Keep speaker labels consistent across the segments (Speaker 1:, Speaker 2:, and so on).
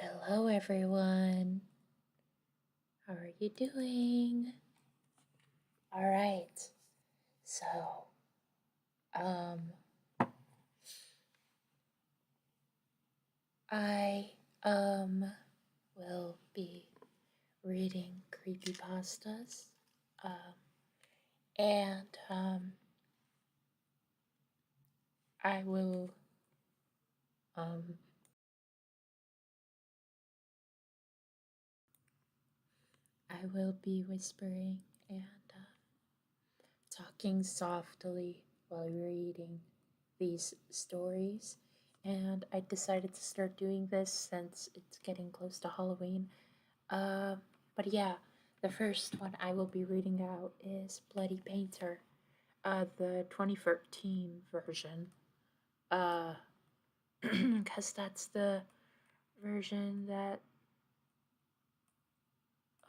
Speaker 1: Hello, everyone. How are you doing? All right. So, um, I will be reading creepypastas. Um, and I will um I will be whispering and talking softly while reading these stories. And I decided to start doing this since it's getting close to Halloween. Uh, but yeah, the first one I will be reading out is Bloody Painter, the 2013 version. Uh, because that's the version that.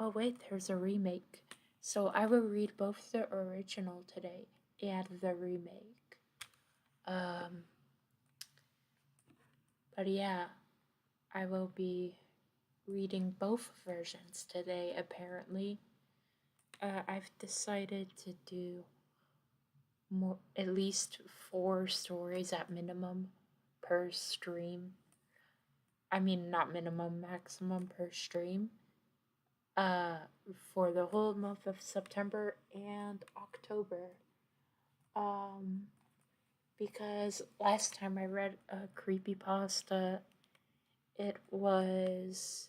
Speaker 1: Oh, wait, there's a remake. So I will read both the original today and the remake. Um, but yeah, I will be reading both versions today, apparently. I've decided to do at least 4 stories at minimum per stream. I mean, not minimum, maximum per stream. Uh, for the whole month of September and October. Um, because last time I read a creepypasta, it was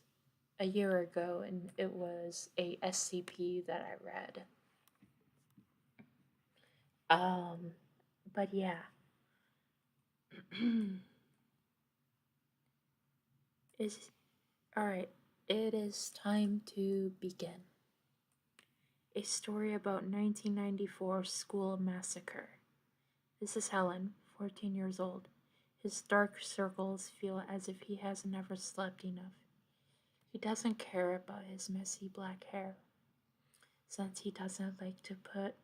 Speaker 1: a year ago, and it was a SCP that I read. But yeah. is Alright, it is time to begin. A story about 1994 school massacre. This is Helen, 14 years old. His dark circles feel as if he has never slept enough. He doesn't care about his messy black hair, since he doesn't like to put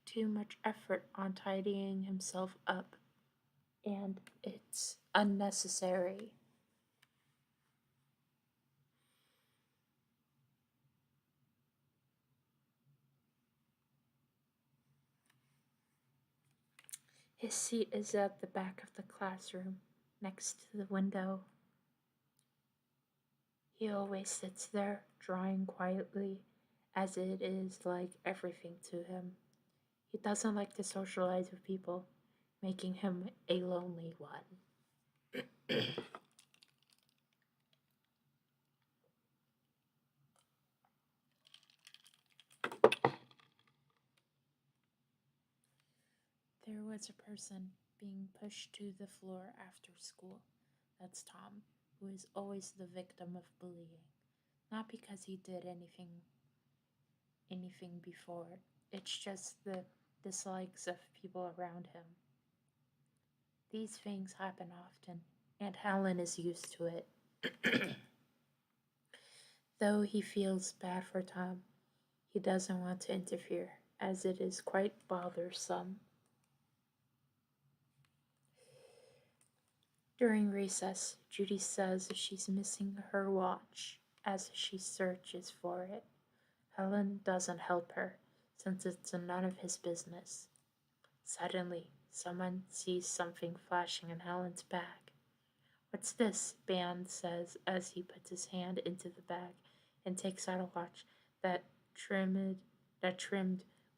Speaker 1: too much effort on tidying himself up, and it's unnecessary. His seat is at the back of the classroom, next to the window. He always sits there, drawing quietly, as it is like everything to him. He doesn't like to socialize with people, making him a lonely one. There was a person being pushed to the floor after school. That's Tom, who is always the victim of bullying. Not because he did anything before. It's just the dislikes of people around him. These things happen often, and Helen is used to it. Though he feels bad for Tom, he doesn't want to interfere, as it is quite bothersome. During recess, Judy says she's missing her watch as she searches for it. Helen doesn't help her, since it's none of his business. Suddenly, someone sees something flashing in Helen's bag. "What's this?" Ban says as he puts his hand into the bag and takes out a watch that trimmed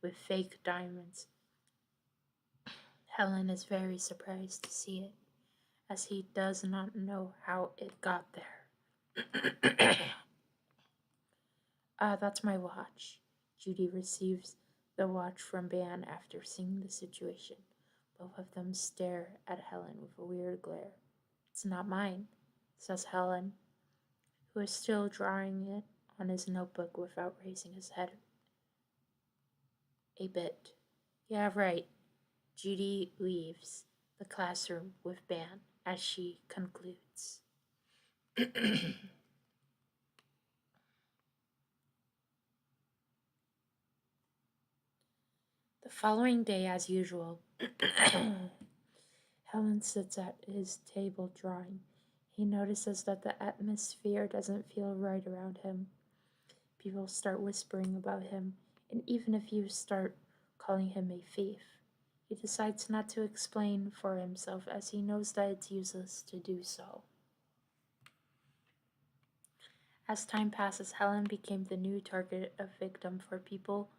Speaker 1: with fake diamonds. Helen is very surprised to see it, as he does not know how it got there. That's my watch." Judy receives the watch from Ban after seeing the situation. Both of them stare at Helen with a weird glare. "It's not mine," says Helen, who is still drawing it on his notebook without raising his head a bit. "Yeah, right." Judy leaves the classroom with Ban as she concludes. The following day, as usual, Helen sits at his table drawing. He notices that the atmosphere doesn't feel right around him. People start whispering about him, and even if you start calling him a thief, he decides not to explain for himself as he knows that it's useless to do so. As time passes, Helen became the new target of victim for people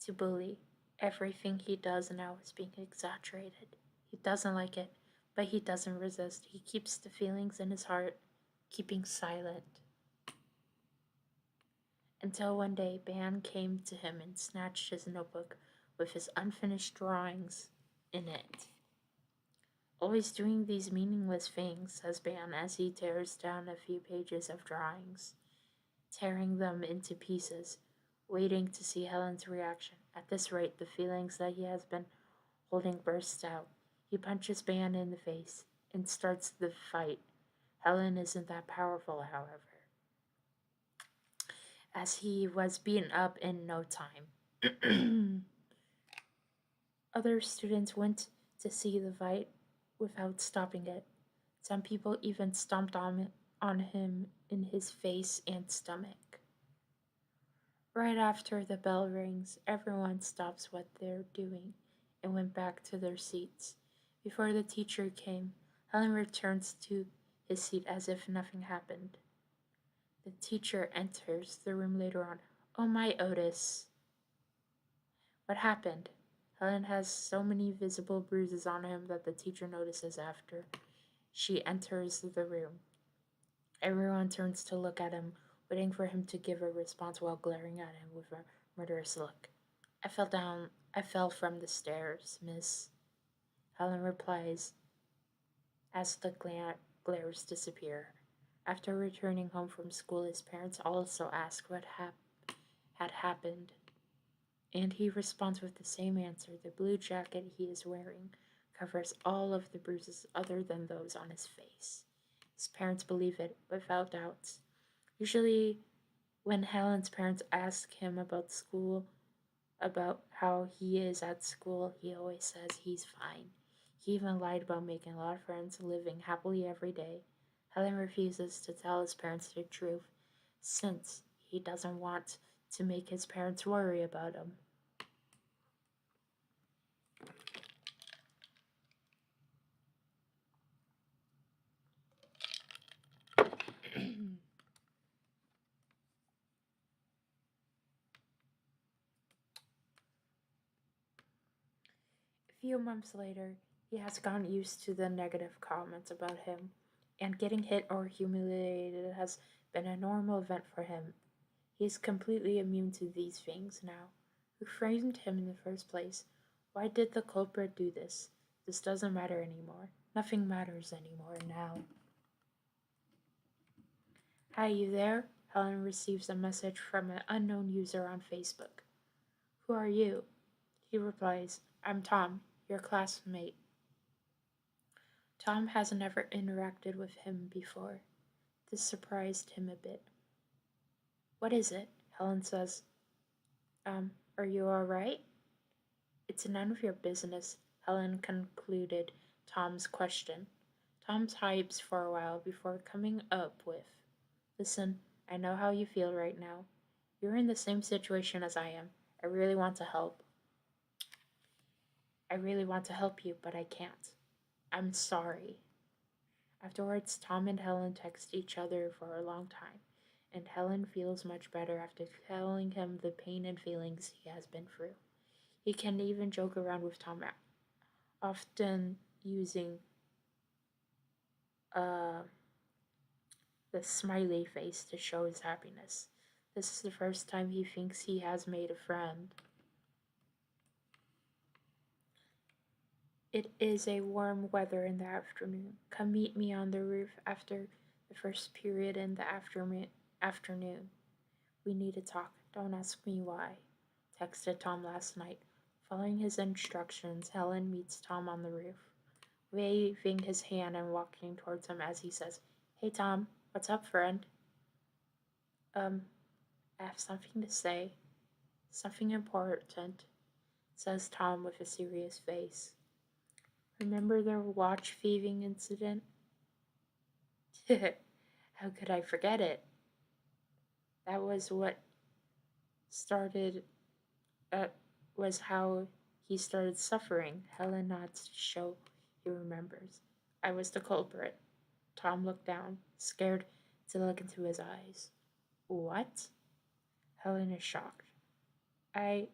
Speaker 1: to bully. Everything he does now is being exaggerated. He doesn't like it, but he doesn't resist. He keeps the feelings in his heart, keeping silent. Until one day, Ban came to him and snatched his notebook with his unfinished drawings in it. Always doing these meaningless things, says Ban as he tears down a few pages of drawings, tearing them into pieces, waiting to see Helen's reaction. At this rate, the feelings that he has been holding burst out. He punches Ban in the face and starts the fight. Helen isn't that powerful, however, as he was beaten up in no time. Other students went to see the fight without stopping it. Some people even stomped on him in his face and stomach. Right after the bell rings, everyone stops what they're doing and went back to their seats. Before the teacher came, Helen returns to his seat as if nothing happened. The teacher enters the room later on. "Oh my, Otis. What happened?" Helen has so many visible bruises on him that the teacher notices after she enters the room. Everyone turns to look at him, waiting for him to give a response while glaring at him with a murderous look. I fell from the stairs, miss," Helen replies as the glares disappear. After returning home from school, his parents also ask what had happened, and he responds with the same answer. The blue jacket he is wearing covers all of the bruises other than those on his face. His parents believe it without doubts. Usually, when Helen's parents ask him about school, about how he is at school, he always says he's fine. He even lied about making a lot of friends, living happily every day. Helen refuses to tell his parents the truth, since he doesn't want to make his parents worry about him. A few months later, he has gotten used to the negative comments about him, and getting hit or humiliated has been a normal event for him. He is completely immune to these things now. Who framed him in the first place? Why did the culprit do this? This doesn't matter anymore. Nothing matters anymore now. "Hi, you there?" Helen receives a message from an unknown user on Facebook. "Who are you?" He replies, "I'm Tom, your classmate." Tom has never interacted with him before. This surprised him a bit. "What is it?" Helen says. Are you alright?" "It's none of your business," Helen concluded Tom's question. Tom types for a while before coming up with, "Listen, I know how you feel right now. You're in the same situation as I am. I really want to help. You, but I can't. I'm sorry." Afterwards, Tom and Helen text each other for a long time, and Helen feels much better after telling him the pain and feelings he has been through. He can even joke around with Tom, often using uh, the smiley face to show his happiness. This is the first time he thinks he has made a friend. It is a warm weather in the afternoon. Come meet me on the roof after the first period in the afternoon. We need to talk. Don't ask me why. Texted Tom last night. Following his instructions, Helen meets Tom on the roof, waving his hand and walking towards him as he says, "Hey Tom, what's up, friend?" I have something to say. Something important, says Tom with a serious face. Remember the watch thieving incident? How could I forget it? That was what started, uh, was how he started suffering. Helen nods to show he remembers. I was the culprit. Tom looked down, scared to look into his eyes. What? Helen is shocked. I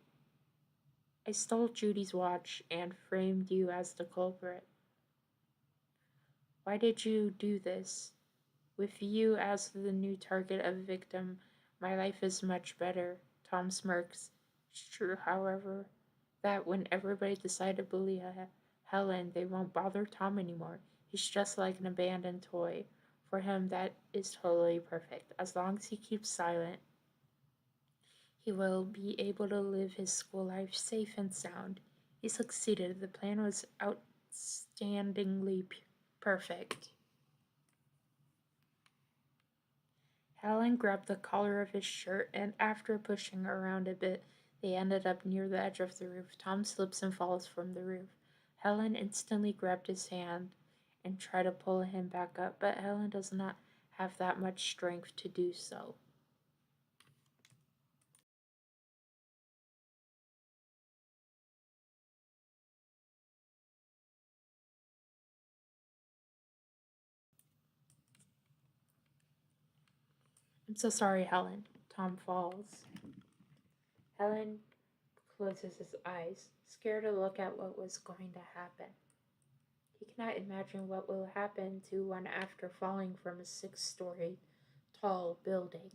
Speaker 1: I stole Judy's watch and framed you as the culprit. Why did you do this? With you as the new target of victim, my life is much better. Tom smirks. It's true, however, that when everybody decides to bully Helen, they won't bother Tom anymore. He's just like an abandoned toy. For him, that is totally perfect. As long as he keeps silent, he will be able to live his school life safe and sound. He succeeded. The plan was outstandingly perfect. Helen grabbed the collar of his shirt, and after pushing around a bit, they ended up near the edge of the roof. Tom slips and falls from the roof. Helen instantly grabbed his hand and tried to pull him back up, but Helen does not have that much strength to do so. I'm so sorry, Helen. Tom falls. Helen closes his eyes, scared to look at what was going to happen. He cannot imagine what will happen to one after falling from a 6-story tall building.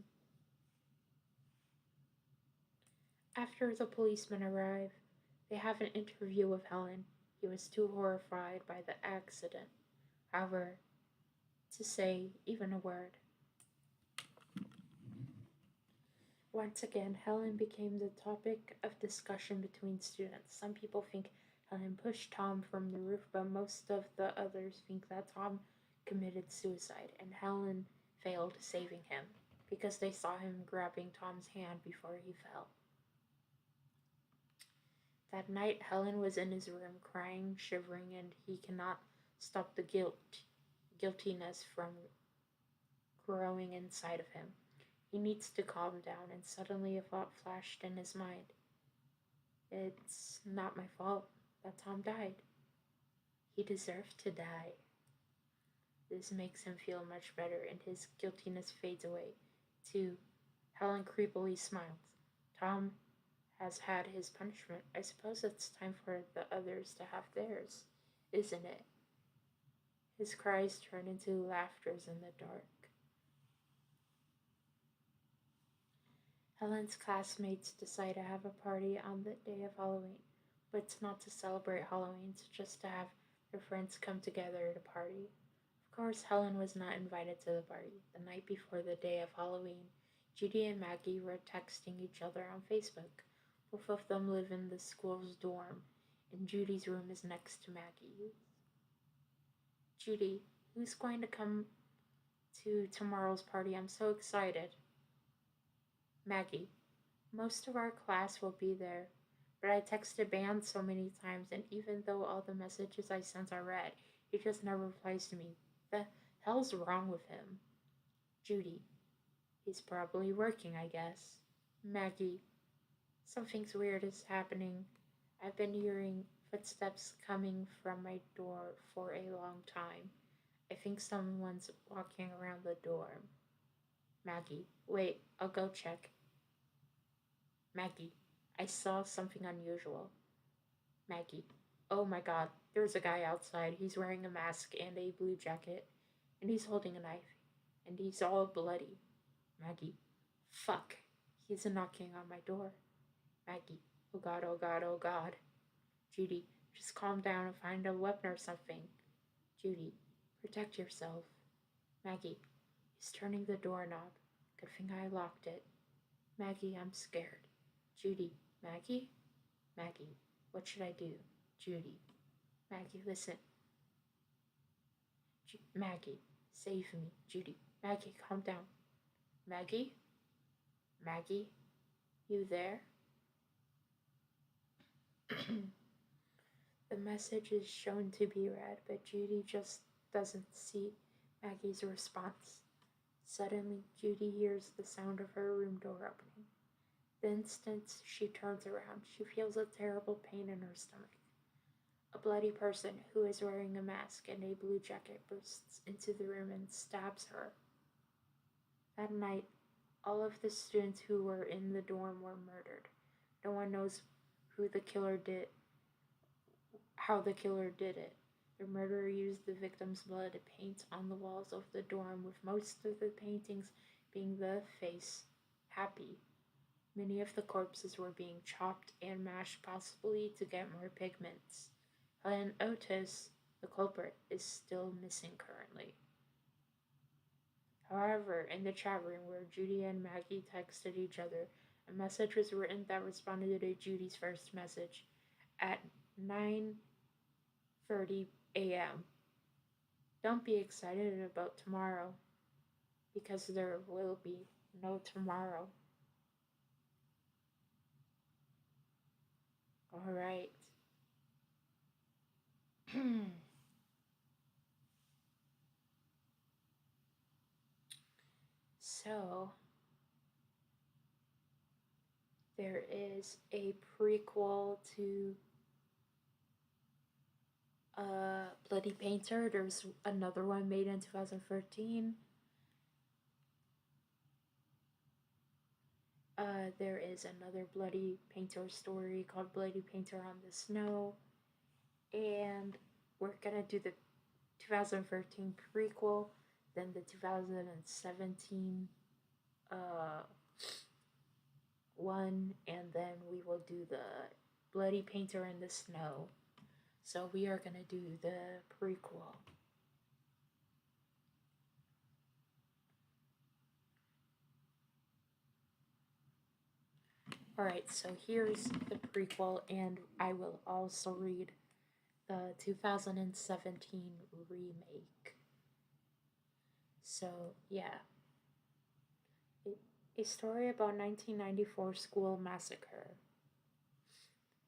Speaker 1: After the policemen arrive, they have an interview with Helen. He was too horrified by the accident, however, to say even a word. Once again, Helen became the topic of discussion between students. Some people think Helen pushed Tom from the roof, but most of the others think that Tom committed suicide and Helen failed saving him because they saw him grabbing Tom's hand before he fell. That night, Helen was in his room crying, shivering, and he cannot stop the guiltiness from growing inside of him. He needs to calm down, and suddenly a thought flashed in his mind. It's not my fault that Tom died. He deserved to die. This makes him feel much better, and his guiltiness fades away. Too, Helen creepily smiles. Tom has had his punishment. I suppose it's time for the others to have theirs, isn't it? His cries turn into laughters in the dark. Helen's classmates decide to have a party on the day of Halloween, but it's not to celebrate Halloween, it's just to have their friends come together to party. Of course, Helen was not invited to the party. The night before the day of Halloween, Judy and Maggie were texting each other on Facebook. Both of them live in the school's dorm, and Judy's room is next to Maggie's. Judy, who's going to come to tomorrow's party? I'm so excited. Maggie, most of our class will be there, but I texted Ben so many times, and even though all the messages I sent are read, he just never replies to me. The hell's wrong with him? Judy, he's probably working, I guess. Maggie, something's weird is happening. I've been hearing footsteps coming from my door for a long time. I think someone's walking around the dorm. Maggie, wait, I'll go check. Maggie, I saw something unusual. Maggie, oh my god, there's a guy outside. He's wearing a mask and a blue jacket, and he's holding a knife, and he's all bloody. Maggie, fuck, he's knocking on my door. Maggie, oh god, oh god, oh god. Judy, just calm down and find a weapon or something. Judy, protect yourself. Maggie, he's turning the doorknob. Good thing I locked it. Maggie, I'm scared. Judy, Maggie? Maggie, what should I do? Judy, Maggie, listen. Maggie, save me. Judy, Maggie, calm down. Maggie? Maggie? You there? The message is shown to be read, but Judy just doesn't see Maggie's response. Suddenly, Judy hears the sound of her room door opening. The instant she turns around, she feels a terrible pain in her stomach. A bloody person who is wearing a mask and a blue jacket bursts into the room and stabs her. That night, all of the students who were in the dorm were murdered. No one knows who the killer did, how the killer did it. The murderer used the victim's blood to paint on the walls of the dorm, with most of the paintings being the face happy. Many of the corpses were being chopped and mashed, possibly to get more pigments. Helen Otis, the culprit, is still missing currently. However, in the chat room where Judy and Maggie texted each other, a message was written that responded to Judy's first message at 9:30 a.m. Don't be excited about tomorrow, because there will be no tomorrow. Alright. So, there is a prequel to Bloody Painter. There's another one made in 2013. There is another Bloody Painter story called Bloody Painter on the Snow. And we're gonna do the 2013 prequel, then the 2017 one, and then we will do the Bloody Painter in the Snow. So we are gonna do the prequel. Alright, so here's the prequel, and I will also read the 2017 remake. So, yeah. A story about 1994 school massacre.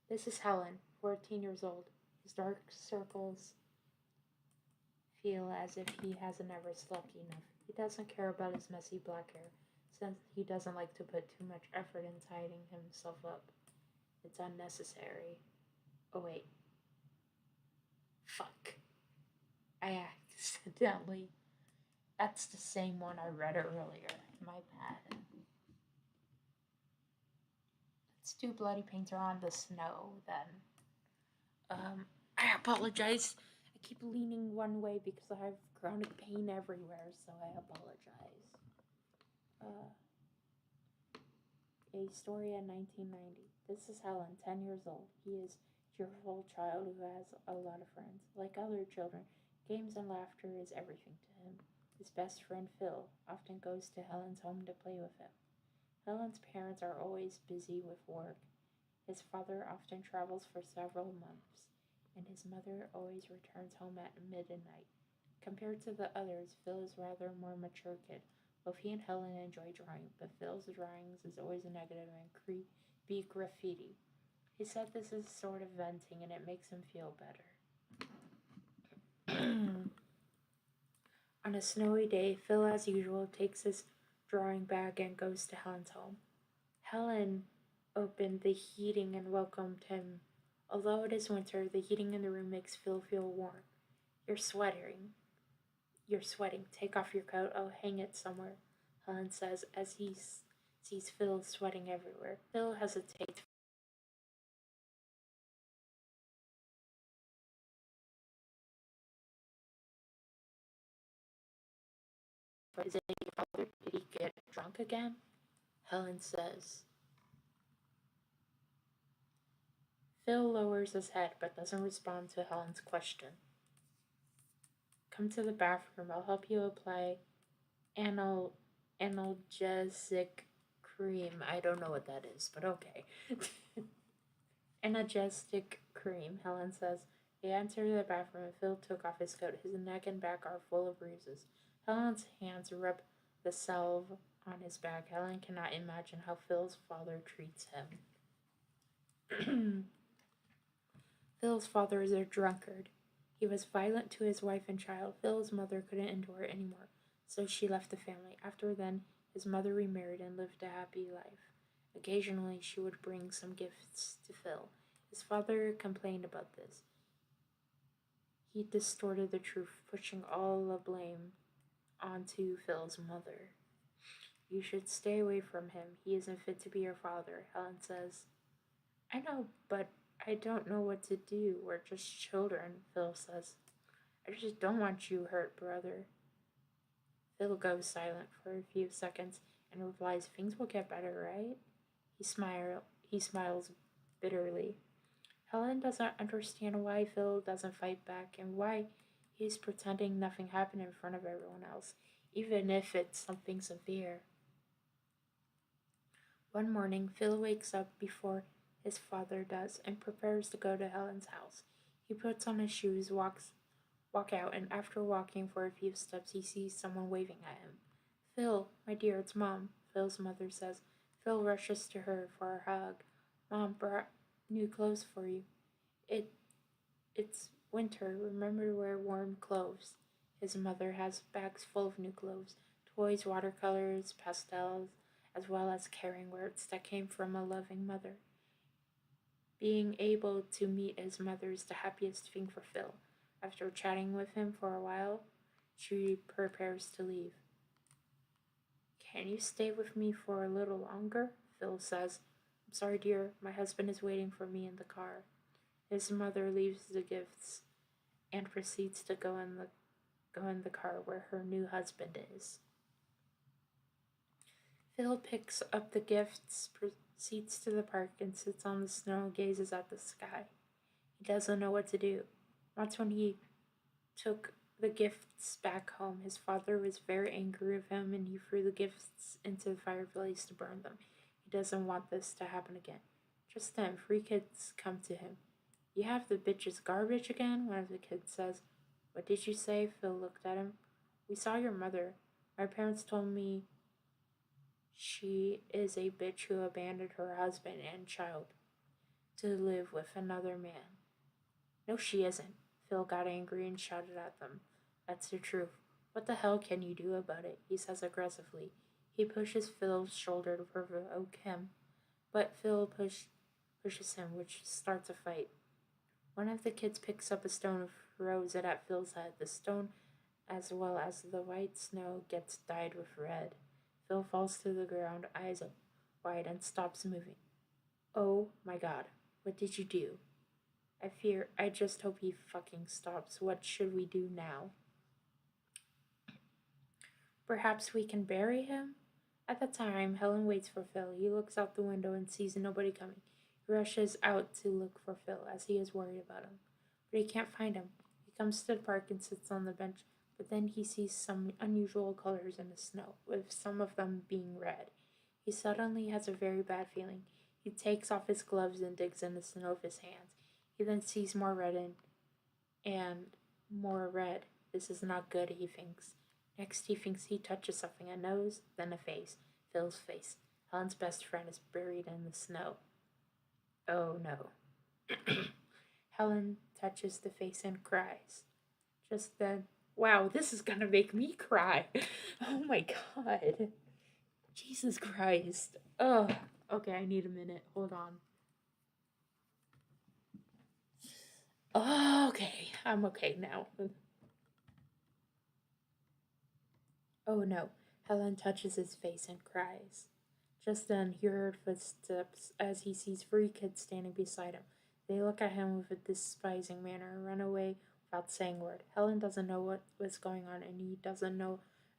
Speaker 1: This is Helen, 14 years old. His dark circles feel as if he hasn't ever slept enough. He doesn't care about his messy black hair, since he doesn't like to put too much effort in tidying himself up. It's unnecessary. Oh wait. Fuck. I accidentally... That's the same one I read earlier. My bad. Let's do Bloody Painter on the Snow, then. I apologize. I keep leaning one way because I have chronic pain everywhere, so I apologize. A story in 1990. This is Helen, 10 years old. He is a cheerful child who has a lot of friends. Like other children, games and laughter is everything to him. His best friend Phil often goes to Helen's home to play with him. Helen's parents are always busy with work. His father often travels for several months, and his mother always returns home at midnight. Compared to the others, Phil is rather more mature kid. Both he and Helen enjoy drawing, but Phil's drawings is always negative and creepy graffiti. He said this is sort of venting and it makes him feel better. On a snowy day, Phil, as usual, takes his drawing bag and goes to Helen's home. Helen opened the heating and welcomed him. Although it is winter, the heating in the room makes Phil feel warm. You're sweating. Take off your coat. I'll hang it somewhere, Helen says as he sees Phil sweating everywhere. Phil hesitates. Is it your father? Did he get drunk again? Helen says. Phil lowers his head but doesn't respond to Helen's question. Come to the bathroom. I'll help you apply analgesic cream. I don't know what that is, but okay. Analgesic cream, Helen says. They entered the bathroom and Phil took off his coat. His neck and back are full of bruises. Helen's hands rub the salve on his back. Helen cannot imagine how Phil's father treats him. Phil's father is a drunkard. He was violent to his wife and child. Phil's mother couldn't endure it anymore, so she left the family. After then, his mother remarried and lived a happy life. Occasionally, she would bring some gifts to Phil. His father complained about this. He distorted the truth, pushing all the blame onto Phil's mother. You should stay away from him. He isn't fit to be your father, Helen says. I know, but I don't know what to do. We're just children, Phil says. I just don't want you hurt, brother. Phil goes silent for a few seconds and replies, Things will get better, right? He smiles bitterly. Helen doesn't understand why Phil doesn't fight back and why he's pretending nothing happened in front of everyone else, even if it's something severe. One morning, Phil wakes up before his father does and prepares to go to Helen's house. He puts on his shoes, walk out, and after walking for a few steps, he sees someone waving at him. Phil, my dear, it's Mom, Phil's mother says. Phil rushes to her for a hug. Mom brought new clothes for you. It it's winter. Remember to wear warm clothes. His mother has bags full of new clothes, toys, watercolors, pastels, as well as caring words that came from a loving mother. Being able to meet his mother is the happiest thing for Phil. After chatting with him for a while, she prepares to leave. Can you stay with me for a little longer? Phil says. I'm sorry, dear. My husband is waiting for me in the car. His mother leaves the gifts and proceeds to go in the car where her new husband is. Phil picks up the gifts, proceeds to the park, and sits on the snow and gazes at the sky. He doesn't know what to do. Once when he took the gifts back home, his father was very angry with him and he threw the gifts into the fireplace to burn them. He doesn't want this to happen again. Just then, 3 kids come to him. You have the bitch's garbage again? One of the kids says. What did you say? Phil looked at him. We saw your mother. My parents told me she is a bitch who abandoned her husband and child to live with another man. No, she isn't. Phil got angry and shouted at them. That's the truth. What the hell can you do about it? He says aggressively. He pushes Phil's shoulder to provoke him, but Phil pushes him, which starts a fight. One of the kids picks up a stone and throws it at Phil's head. The stone, as well as the white snow, gets dyed with red. Phil falls to the ground, eyes wide, and stops moving. Oh my god, what did you do? I just hope he fucking stops. What should we do now? Perhaps we can bury him? At the time, Helen waits for Phil. He looks out the window and sees nobody coming. He rushes out to look for Phil, as he is worried about him. But he can't find him. He comes to the park and sits on the bench, but then he sees some unusual colors in the snow, with some of them being red. He suddenly has a very bad feeling. He takes off his gloves and digs in the snow with his hands. He then sees more red and more red. This is not good, he thinks. Next, he thinks he touches something, a nose, then a face. Phil's face. Helen's best friend is buried in the snow. Oh no. Helen touches the face and cries. Just then, wow, this is gonna make me cry. Oh my god. Jesus Christ. Oh, okay, I need a minute. Hold on. Okay, I'm okay now. Oh no. Helen touches his face and cries. Just then, he heard footsteps as he sees 3 kids standing beside him. They look at him with a despising manner and run away without saying a word. Helen doesn't know what was going on, and he doesn't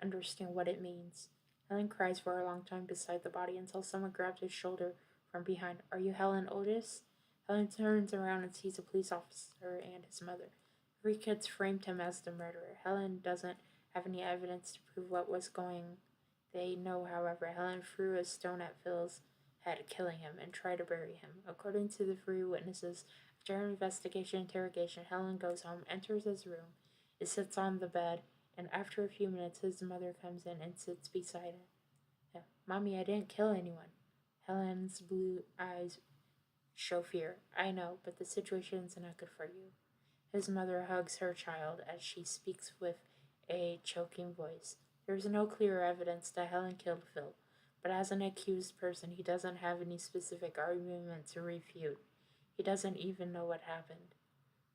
Speaker 1: understand what it means. Helen cries for a long time beside the body until someone grabs his shoulder from behind. Are you Helen Otis? Helen turns around and sees a police officer and his mother. 3 kids framed him as the murderer. Helen doesn't have any evidence to prove what was going. They know, however, Helen threw a stone at Phil's head, killing him, and tried to bury him. According to the 3 witnesses, after an interrogation, Helen goes home, enters his room, it sits on the bed, and after a few minutes, his mother comes in and sits beside him. Mommy, I didn't kill anyone. Helen's blue eyes show fear. I know, but the situation is not good for you. His mother hugs her child as she speaks with a choking voice. There's no clear evidence that Helen killed Phil, but as an accused person, he doesn't have any specific argument to refute. He doesn't even know what happened.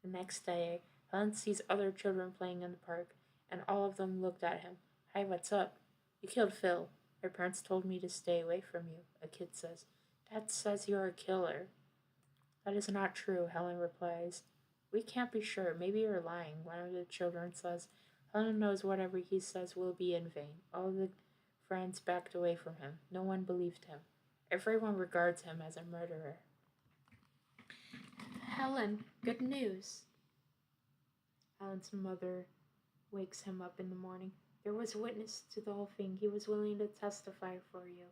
Speaker 1: The next day, Helen sees other children playing in the park, and all of them looked at him. Hi, what's up? You killed Phil. My parents told me to stay away from you, a kid says. Dad says you're a killer. That is not true, Helen replies. We can't be sure. Maybe you're lying, one of the children says. Helen knows whatever he says will be in vain. All the friends backed away from him. No one believed him. Everyone regards him as a murderer. Helen, good news. Helen's mother wakes him up in the morning. There was a witness to the whole thing. He was willing to testify for you.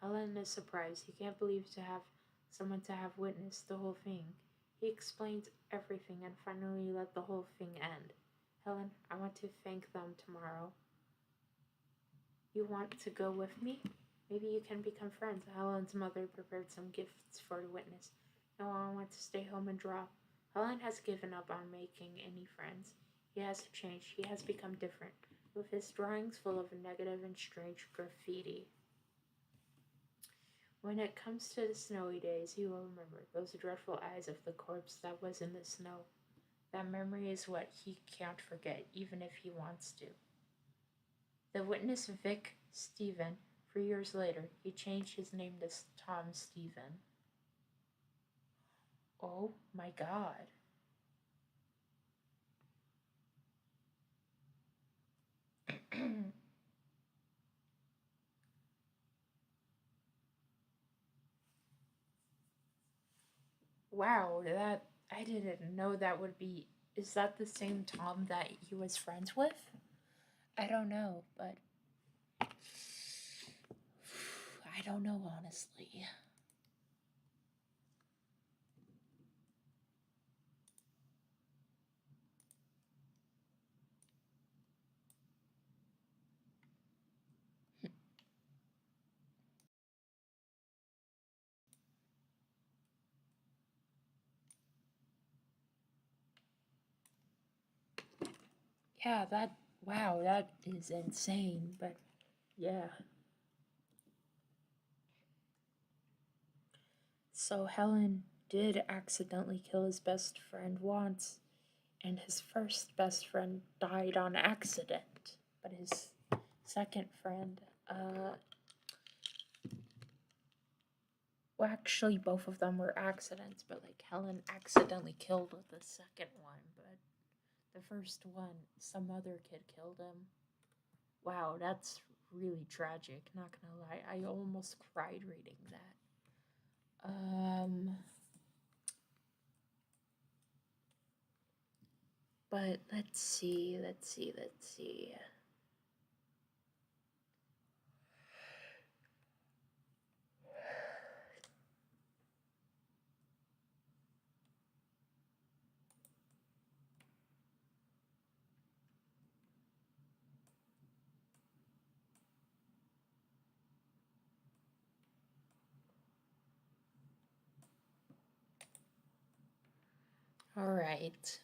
Speaker 1: Helen is surprised. He can't believe to have someone to have witnessed the whole thing. He explains everything and finally let the whole thing end. Helen, I want to thank them tomorrow. You want to go with me? Maybe you can become friends. Helen's mother prepared some gifts for the witness. No, I want to stay home and draw. Helen has given up on making any friends. He has changed. He has become different, with his drawings full of negative and strange graffiti. When it comes to the snowy days, he will remember those dreadful eyes of the corpse that was in the snow. That memory is what he can't forget, even if he wants to. The witness Vic Stephen, 3 years later, he changed his name to Tom Stephen. Oh my god. Wow, that I didn't know that would be. Is that the same Tom that he was friends with? I don't know, but I don't know honestly. Yeah, wow, that is insane, but yeah. So Helen did accidentally kill his best friend once, and his first best friend died on accident. But his second friend, well, actually, both of them were accidents, but like Helen accidentally killed the second one, but the first one, some other kid killed him. Wow, that's really tragic, not gonna lie. I almost cried reading that. But let's see. All right.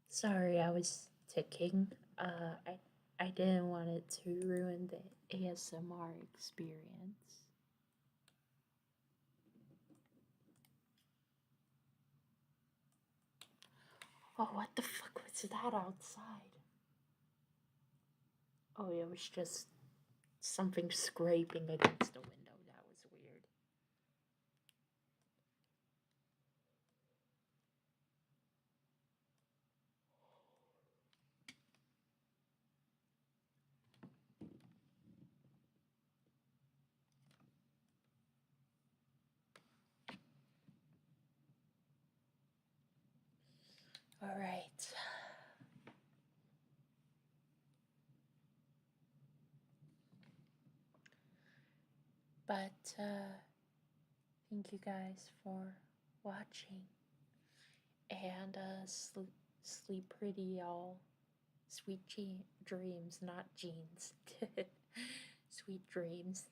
Speaker 1: Sorry, I was ticking. I didn't want it to ruin the ASMR experience. Oh, what the fuck was that outside? Oh, it was just something scraping against the window. That was weird. All right. But thank you guys for watching, and sleep pretty, y'all. Sweet dreams, not jeans. Sweet dreams.